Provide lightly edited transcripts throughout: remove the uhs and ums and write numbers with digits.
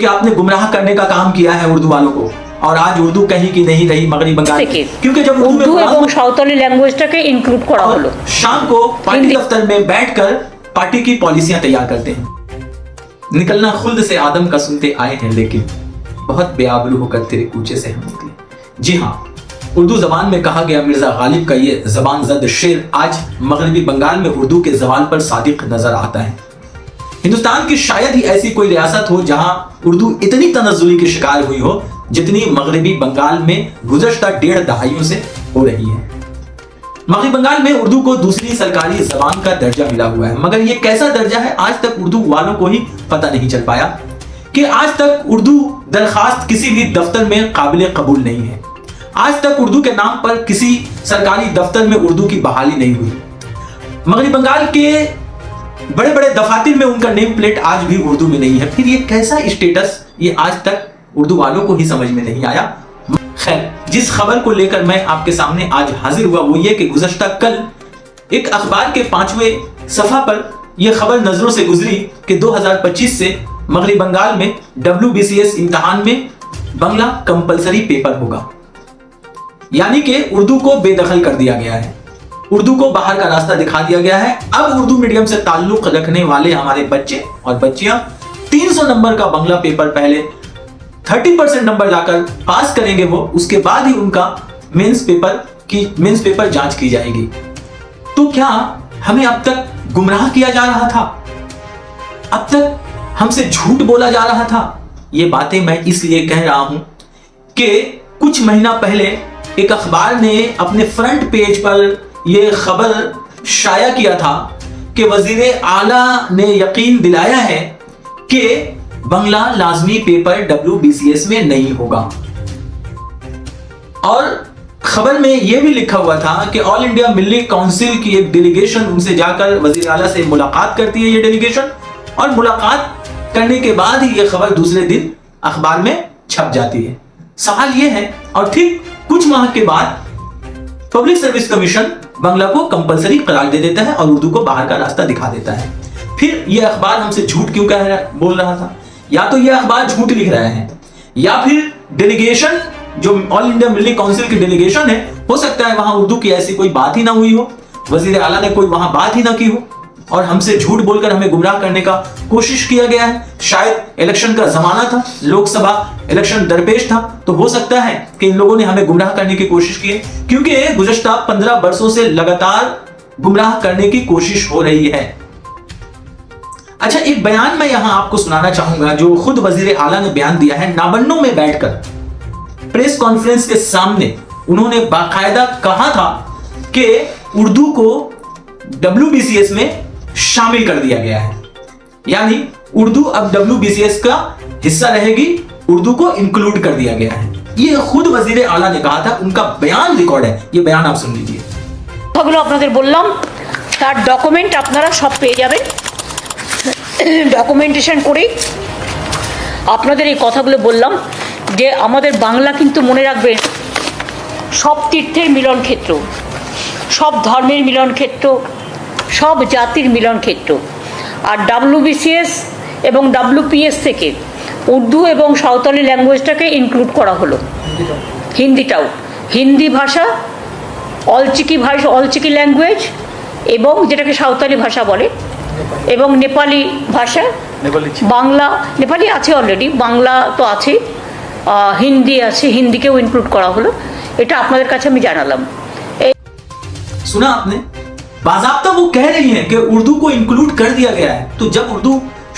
क्योंकि आपने गुमराह करने का काम किया है उर्दू वालों को, और आज उर्दू कहीं की नहीं रही मगरबी बंगाल, क्योंकि जब उर्दू এবং সাঁওতালি ল্যাঙ্গুয়েজটাকে ইনক্লুড করা হলো। शाम को पार्टी दफ्तर में बैठकर पार्टी की पॉलिसियां तैयार करते हैं। निकलना खुल्द से आदम का सुनते आए हैं, लेकिन बहुत बेआबरू होकर तेरे कूचे से हम निकले। जी हाँ, उर्दू जबान में कहा गया मिर्जा गालिब का ये जबान जद शेर आज मगरबी बंगाल में उर्दू के जवान पर सादिक नजर आता है। हिंदुस्तान की शायद ही ऐसी कोई रियासत हो जहां उर्दू इतनी तनज़्ज़ुली की शिकार हुई हो जितनी मगरबी बंगाल में गुज़श्ता 1.5 दहाइयों से हो रही है। मगरबी बंगाल में उर्दू को दूसरी सरकारी जबान का दर्जा मिला हुआ है, मगर यह कैसा दर्जा है आज तक उर्दू वालों को ही पता नहीं चल पाया कि आज तक उर्दू दरखास्त किसी भी दफ्तर में काबिल कबूल नहीं है। आज तक उर्दू के नाम पर किसी सरकारी दफ्तर में उर्दू की बहाली नहीं हुई। मगरबी बंगाल के बड़े बड़े दफातर में उनका नेम प्लेट आज भी उर्दू में नहीं है। फिर ये कैसा स्टेटस, ये आज तक उर्दू वालों को ही समझ में नहीं आया। खैर, जिस खबर को लेकर मैं आपके सामने आज हाजिर हुआ वो ये कि गुज़श्ता कल एक अखबार के 5वें सफ़ा पर यह खबर नजरों से गुजरी कि 2025 से मगरबी बंगाल में WBCS इम्तिहान में बंगला कंपलसरी पेपर होगा, यानी कि उर्दू को बेदखल कर दिया गया है, उर्दू को बाहर का रास्ता दिखा दिया गया है। अब उर्दू मीडियम से ताल्लुक रखने वाले हमारे बच्चे और बच्चियां 300 नंबर का बंगला पेपर पहले 30% नंबर लाकर पास करेंगे, वो उसके बाद ही उनका मेंस पेपर जांच की जाएगी। तो क्या हमें अब तक गुमराह किया जा रहा था? अब तक हमसे झूठ बोला जा रहा था? ये बातें मैं इसलिए कह रहा हूं कि कुछ महीना पहले एक अखबार ने अपने फ्रंट पेज पर यह खबर शाया किया था कि वजीर आला ने यकीन दिलाया है कि बंगला लाजमी पेपर WBCS में नहीं होगा। और खबर में यह भी लिखा हुआ था कि ऑल इंडिया मिल्ली काउंसिल की एक डेलीगेशन उनसे जाकर वजीर आला से मुलाकात करती है ये डेलीगेशन, और मुलाकात करने के बाद ही यह खबर दूसरे दिन अखबार में छप जाती है। सवाल यह है, और ठीक कुछ माह के बाद पब्लिक सर्विस कमीशन बंगला को कंपलसरी करार दे देता है और उर्दू को बाहर का रास्ता दिखा देता है। फिर यह अखबार हमसे झूठ क्यों बोल रहा था? या तो यह अखबार झूठ लिख रहे हैं, या फिर डेलीगेशन जो ऑल इंडिया मिल्ली काउंसिल की डेलीगेशन है, हो सकता है वहां उर्दू की ऐसी कोई बात ही ना हुई हो, वजीर आला ने कोई वहां बात ही ना की हो और हमसे झूठ बोलकर हमें गुमराह करने का कोशिश किया गया है। शायद इलेक्शन का जमाना था, लोकसभा इलेक्शन दरपेश था, तो हो सकता है कि इन लोगों ने हमें गुमराह करने की कोशिश की, क्योंकि गुज़श्ता 15 वर्षों से लगातार गुमराह करने की कोशिश हो रही है। अच्छा, एक बयान मैं यहां आपको सुनाना चाहूंगा जो खुद वजीर आला ने बयान दिया है। नाबन्नो में बैठकर प्रेस कॉन्फ्रेंस के सामने उन्होंने बाकायदा कहा था कि उर्दू को WBCS में शामिल कर दिया गया है, यानी उर्दू अब WBCS का हिस्सा रहेगी, उर्दू को इंक्लूड कर दिया गया है। ये खुद वजीर आला ने कहा था, उनका बयान रिकॉर्ड है, ये बयान आप सुन लीजिए। কথাগুলো আপনাদের বললাম, তার ডকুমেন্ট আপনারা সব পেয়ে যাবেন। ডকুমেন্টেশন করেই আপনাদের এই কথাগুলো বললাম যে আমাদের বাংলা কিন্তু মনে রাখবেন সব তীর্থের মিলন ক্ষেত্র, সব ধর্মের মিলন ক্ষেত্র, সব জাতির মিলন ক্ষেত্র। আর WBCS এবং WPS থেকে উর্দু এবং সাঁওতালি ল্যাঙ্গুয়েজটাকে ইনক্লুড করা হলো, হিন্দিটাও। হিন্দি ভাষা অলচিকি ল্যাঙ্গুয়েজ এবং যেটাকে সাঁওতালি ভাষা বলে, এবং নেপালি ভাষা, বাংলা, নেপালি আছে অলরেডি, বাংলা তো আছে, হিন্দি আছে, হিন্দিকেও ইনক্লুড করা হলো। এটা আপনাদের কাছে আমি জানালাম। सुना आपने? बाज़ाब्ता वो कह रही हैं कि उर्दू को इंक्लूड कर दिया गया है। तो जब उर्दू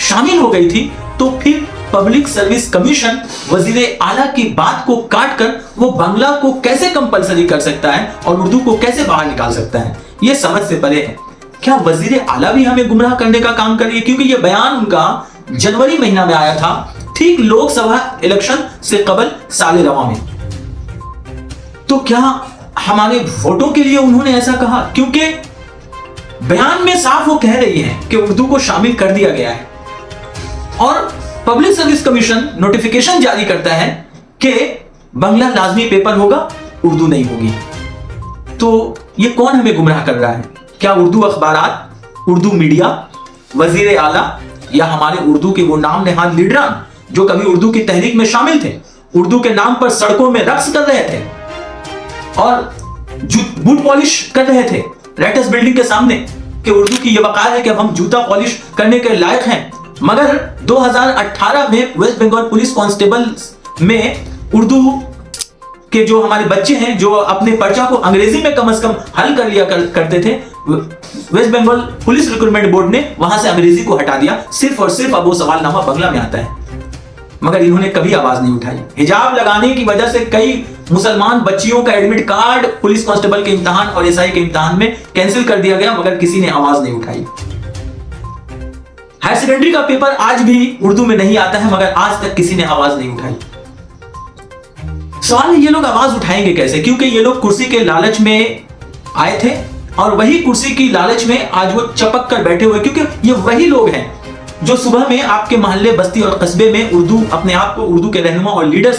शामिल हो गई थी तो फिर पब्लिक सर्विस कमीशन वजीर आला की बात को काट कर वो बांग्ला को कैसे कंपलसरी कर सकता है और उर्दू को कैसे बाहर निकाल सकता है? ये समझ से परे है। क्या वजीर आला भी हमें गुमराह करने का काम कर रही है? क्योंकि ये बयान उनका जनवरी महीना में आया था, ठीक लोकसभा इलेक्शन से कबल साल रवा में। तो क्या हमारे वोटों के लिए उन्होंने ऐसा कहा? क्योंकि बयान में साफ वो कह रही है कि उर्दू को शामिल कर दिया गया है और पब्लिक सर्विस कमीशन नोटिफिकेशन जारी करता है कि बांग्ला लाजमी पेपर होगा, उर्दू नहीं होगी। तो ये कौन हमें गुमराह कर रहा है? क्या उर्दू अखबारात, उर्दू मीडिया, वजीर आला या हमारे उर्दू के वो नाम नहाद लीडरान जो कभी उर्दू की तहरीक में शामिल थे, उर्दू के नाम पर सड़कों में रक्स कर रहे थे और बूट पॉलिश कर रहे थे रेटस बिल्डिंग के सामने कि उर्दू की यह वकार है कि अब हम जूता पॉलिश करने के लायक हैं। मगर 2018 में वेस्ट बंगाल पुलिस कांस्टेबल में उर्दू के जो हमारे बच्चे हैं जो अपने पर्चा को अंग्रेजी में कम से कम हल कर लिया करते थे, West Bengal police recruitment board ने वहां से अंग्रेजी को हटा दिया, सिर्फ और सिर्फ अब वो सवालनामा बंगला में आता है। मगर इन्होंने कभी आवाज नहीं उठाई। हिजाब लगाने की वजह से कई मुसलमान बच्चियों का एडमिट कार्ड पुलिस कांस्टेबल के इम्तिहान और एसआई के इम्तिहान में कैंसिल कर दिया गया, मगर किसी ने आवाज नहीं उठाई। हायर सेकेंडरी का पेपर आज भी उर्दू में नहीं आता है, मगर आज तक किसी ने आवाज नहीं उठाई। सवाल है ये लोग आवाज उठाएंगे कैसे? क्योंकि ये लोग कुर्सी के लालच में आए थे और वही कुर्सी की लालच में आज वो चपक कर बैठे हुए, क्योंकि ये वही लोग हैं जो सुबह में आपके मोहल्ले, बस्ती और कस्बे में उर्दू, अपने आप को उर्दू के रहनुमा और लीडर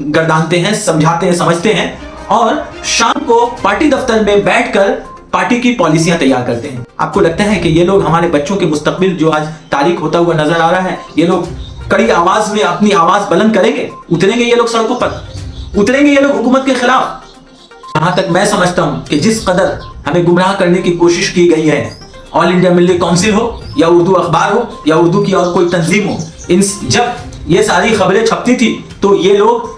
गर्दानते हैं, समझाते हैं, समझते हैं, और शाम को पार्टी दफ्तर में बैठकर पार्टी की पॉलिसियां तैयार करते हैं। आपको लगता है कि ये लोग हमारे बच्चों के मुस्तकबिल जो आज तारीख होता हुआ नजर आ रहा है, ये लोग कड़ी आवाज में अपनी आवाज बुलंद करेंगे? उतरेंगे ये लोग सड़कों पर? उतरेंगे ये लोग हुकूमत के खिलाफ? जहां तक मैं समझता हूं कि जिस कदर हमें गुमराह करने की कोशिश की गई है, ऑल इंडिया मिलिट्री काउंसिल हो या उर्दू अखबार हो या उर्दू की और कोई तंजीम हो, जब ये सारी खबरें छपती थी तो ये लोग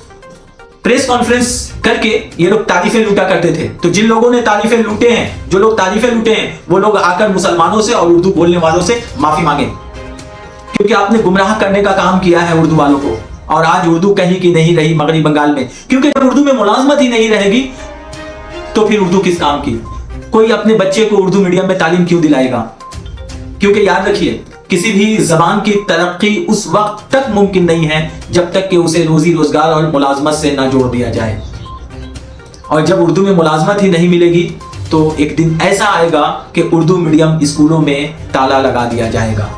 प्रेस कॉन्फ्रेंस करके ये लोग तारीफें लूटा करते थे। तो जिन लोगों ने तारीफें लूटे हैं, जो लोग तारीफें लूटे हैं, वो लोग आकर मुसलमानों से और उर्दू बोलने वालों से माफी मांगे, क्योंकि आपने गुमराह करने का काम किया है उर्दू वालों को। और आज उर्दू कहीं की नहीं रही मगरबी बंगाल में, क्योंकि जब उर्दू में मुलाजमत ही नहीं रहेगी तो फिर उर्दू किस काम की? कोई अपने बच्चे को उर्दू मीडियम में तालीम क्यों दिलाएगा? क्योंकि याद रखिए, किसी भी जबान की तरक्की उस वक्त तक मुमकिन नहीं है जब तक कि उसे रोजी रोजगार और मुलाजमत से ना जोड़ दिया जाए। और जब उर्दू में मुलाजमत ही नहीं मिलेगी तो एक दिन ऐसा आएगा कि उर्दू मीडियम स्कूलों में ताला लगा दिया जाएगा।